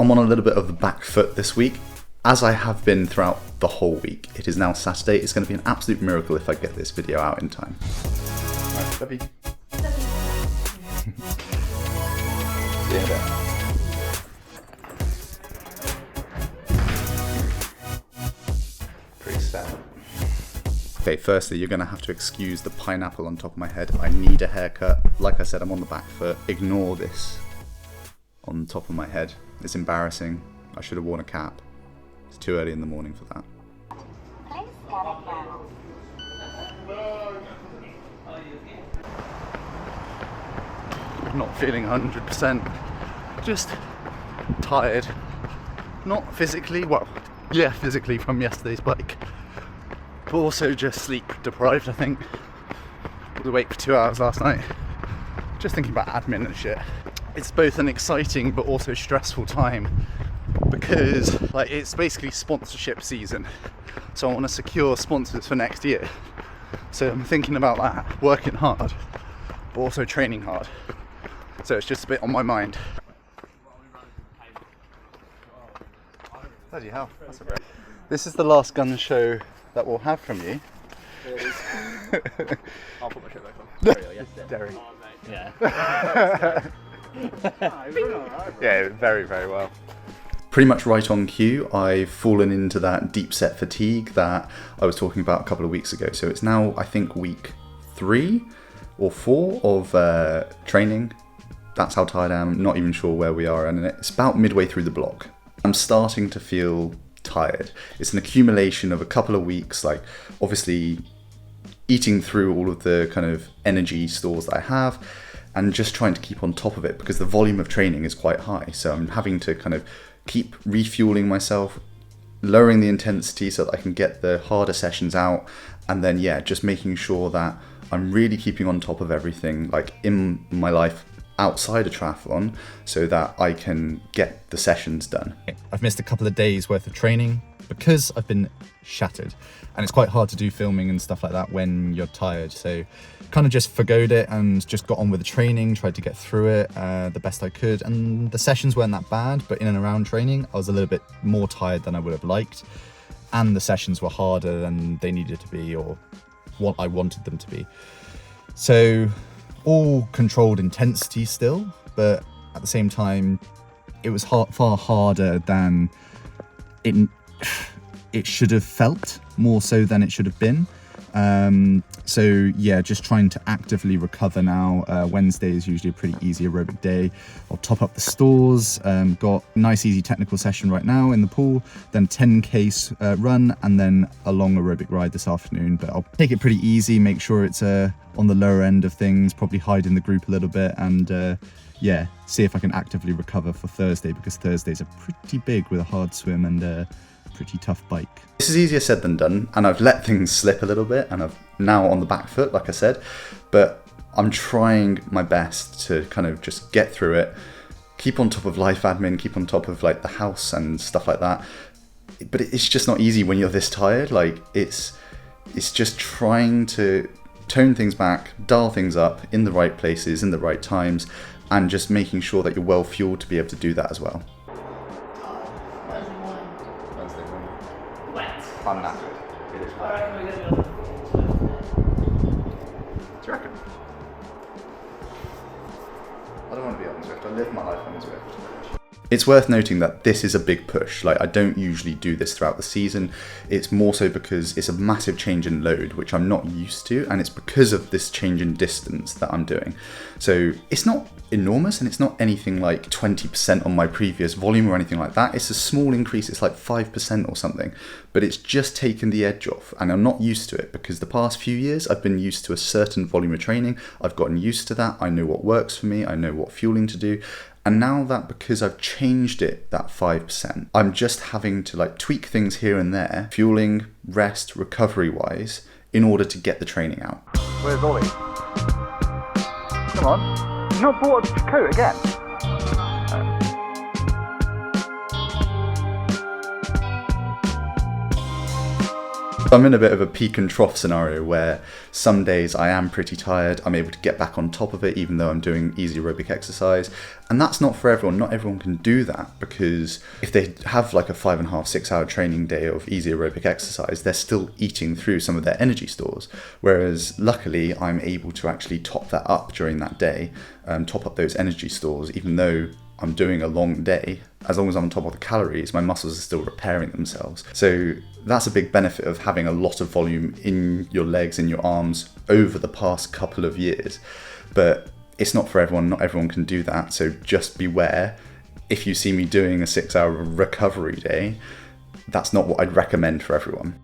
I'm on a little bit of the back foot this week, as I have been throughout the whole week. It is now Saturday. It's going to be an absolute miracle if I get this video out in time. Alright, love you. See you in a bit. Pretty sad. Okay, firstly, you're going to have to excuse the pineapple on top of my head. I need a haircut. Like I said, I'm on the back foot. Ignore this on top of my head. It's embarrassing. I should have worn a cap. It's too early in the morning for that. I'm not feeling 100%. Just tired. Not physically, well, yeah, physically from yesterday's bike. But also just sleep deprived, I think. I was awake for 2 hours last night. Just thinking about admin and shit. It's both an exciting but also stressful time because it's basically sponsorship season. So I want to secure sponsors for next year. So I'm thinking about that, working hard, but also training hard. So it's just a bit on my mind. Bloody hell, that's a break. This is the last gun show that we'll have from you. I'll put my shirt back on. Derry. Yeah. Yeah, very, very well. Pretty much right on cue, I've fallen into that deep set fatigue that I was talking about a couple of weeks ago. So it's now, I think, week 3 or 4 of training. That's how tired I am, not even sure where we are, and it's about midway through the block. I'm starting to feel tired. It's an accumulation of a couple of weeks, like obviously eating through all of the kind of energy stores that I have and just trying to keep on top of it because the volume of training is quite high. So I'm having to kind of keep refueling myself, lowering the intensity so that I can get the harder sessions out, and then just making sure that I'm really keeping on top of everything like in my life outside of triathlon so that I can get the sessions done. I've missed a couple of days worth of training because I've been shattered, and it's quite hard to do filming and stuff like that when you're tired, so kind of just forgoed it and just got on with the training, tried to get through it the best I could, and the sessions weren't that bad, but in and around training I was a little bit more tired than I would have liked, and the sessions were harder than they needed to be or what I wanted them to be. So all controlled intensity still, but at the same time it was far harder than it should have felt, more so than it should have been. So yeah, just trying to actively recover now. Wednesday is usually a pretty easy aerobic day. I'll top up the stores, got a nice easy technical session right now in the pool, then 10k run, and then a long aerobic ride this afternoon. But I'll take it pretty easy, make sure it's on the lower end of things, probably hide in the group a little bit, and see if I can actively recover for Thursday, because Thursdays are pretty big with a hard swim and a pretty tough bike. This is easier said than done, and I've let things slip a little bit, and I'm now on the back foot, like I said, but I'm trying my best to kind of just get through it, keep on top of life admin, keep on top of like the house and stuff like that. But it's just not easy when you're this tired. Like it's just trying to tone things back, dial things up in the right places, in the right times, and just making sure that you're well fueled to be able to do that as well. I'm knackered. It is wet. Do you reckon? I don't want to be on Zwift. I live my life on Zwift. It's worth noting that this is a big push. Like, I don't usually do this throughout the season. It's more so because it's a massive change in load, which I'm not used to, and it's because of this change in distance that I'm doing. So it's not enormous, and it's not anything like 20% on my previous volume or anything like that. It's a small increase. It's like 5% or something, but it's just taken the edge off, and I'm not used to it because the past few years I've been used to a certain volume of training. I've gotten used to that. I know what works for me. I know what fueling to do. And now that, because I've changed it, that 5%, I'm just having to like tweak things here and there, fueling, rest, recovery wise, in order to get the training out. Where's Ollie? Come on. You've not brought a coat again? I'm in a bit of a peak and trough scenario where some days I am pretty tired, I'm able to get back on top of it even though I'm doing easy aerobic exercise. And that's not for everyone. Not everyone can do that, because if they have like a 5.5, 6 hour training day of easy aerobic exercise, they're still eating through some of their energy stores. Whereas luckily I'm able to actually top that up during that day, top up those energy stores, even though I'm doing a long day. As long as I'm on top of the calories, my muscles are still repairing themselves. So that's a big benefit of having a lot of volume in your legs, in your arms over the past couple of years. But it's not for everyone. Not everyone can do that. So just beware. If you see me doing a 6 hour recovery day, that's not what I'd recommend for everyone.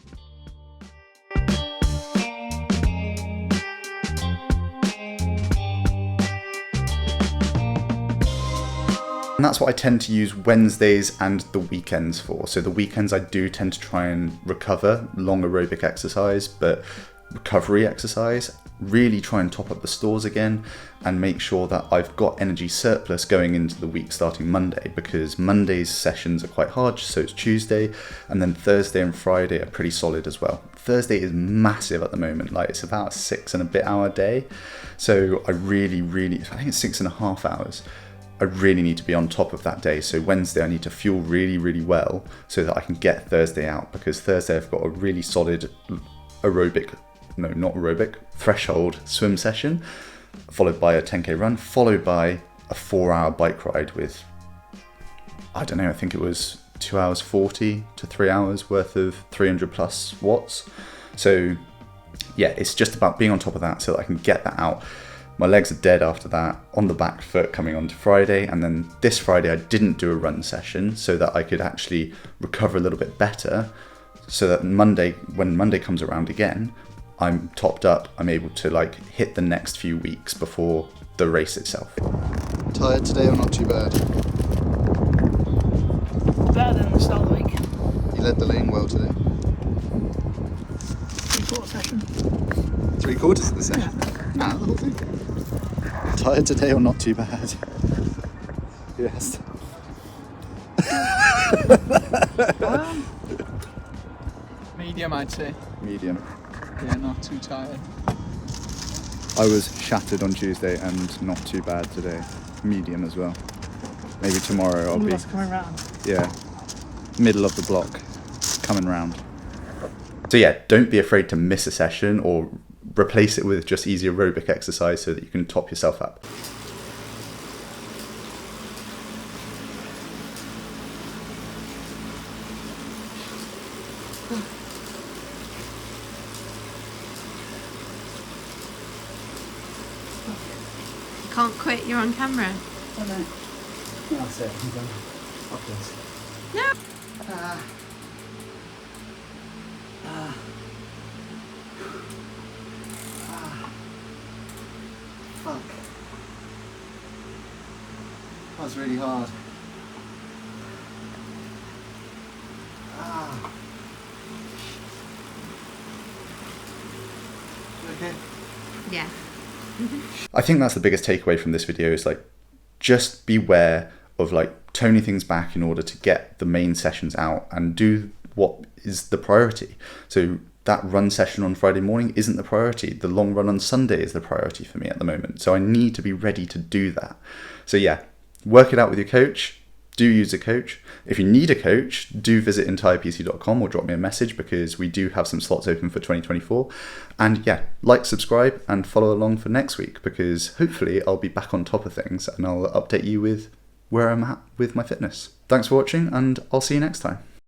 And that's what I tend to use Wednesdays and the weekends for. So the weekends I do tend to try and recover long aerobic exercise, but recovery exercise, really try and top up the stores again and make sure that I've got energy surplus going into the week starting Monday, because Monday's sessions are quite hard, so it's Tuesday, and then Thursday and Friday are pretty solid as well. Thursday is massive at the moment, like it's about a 6 and a bit hour day. So I think it's 6.5 hours. I really need to be on top of that day. So Wednesday I need to fuel really well so that I can get Thursday out, because Thursday I've got a really solid threshold swim session, followed by a 10k run, followed by a 4 hour bike ride with, I don't know, I think it was 2 hours 40 to 3 hours worth of 300 plus watts. So yeah, it's just about being on top of that so that I can get that out. My legs are dead after that, on the back foot coming on to Friday, and then this Friday I didn't do a run session so that I could actually recover a little bit better, so that Monday, when Monday comes around again, I'm topped up, I'm able to like hit the next few weeks before the race itself. Tired today or not too bad? Better than the start of the week. You led the lane well today. 3/4 session. 3/4 of the session? Nah, the whole thing. Tired today or not too bad? Yes. Medium, I'd say. Medium. Yeah, not too tired. I was shattered on Tuesday and not too bad today. Medium as well. Maybe tomorrow I'll be, That's coming round. yeah, middle of the block, coming round. So yeah, don't be afraid to miss a session or replace it with just easy aerobic exercise so that you can top yourself up. Can't quit, you're on camera. That's it. I'm done. Upwards. No. Fuck. That was really hard. Okay. Yeah. I think that's the biggest takeaway from this video, is like, just beware of like toning things back in order to get the main sessions out and do what is the priority. So that run session on Friday morning isn't the priority. The long run on Sunday is the priority for me at the moment. So I need to be ready to do that. So yeah, work it out with your coach. Do use a coach. If you need a coach, do visit entirepc.com or drop me a message, because we do have some slots open for 2024. And yeah, like, subscribe, and follow along for next week, because hopefully I'll be back on top of things and I'll update you with where I'm at with my fitness. Thanks for watching, and I'll see you next time.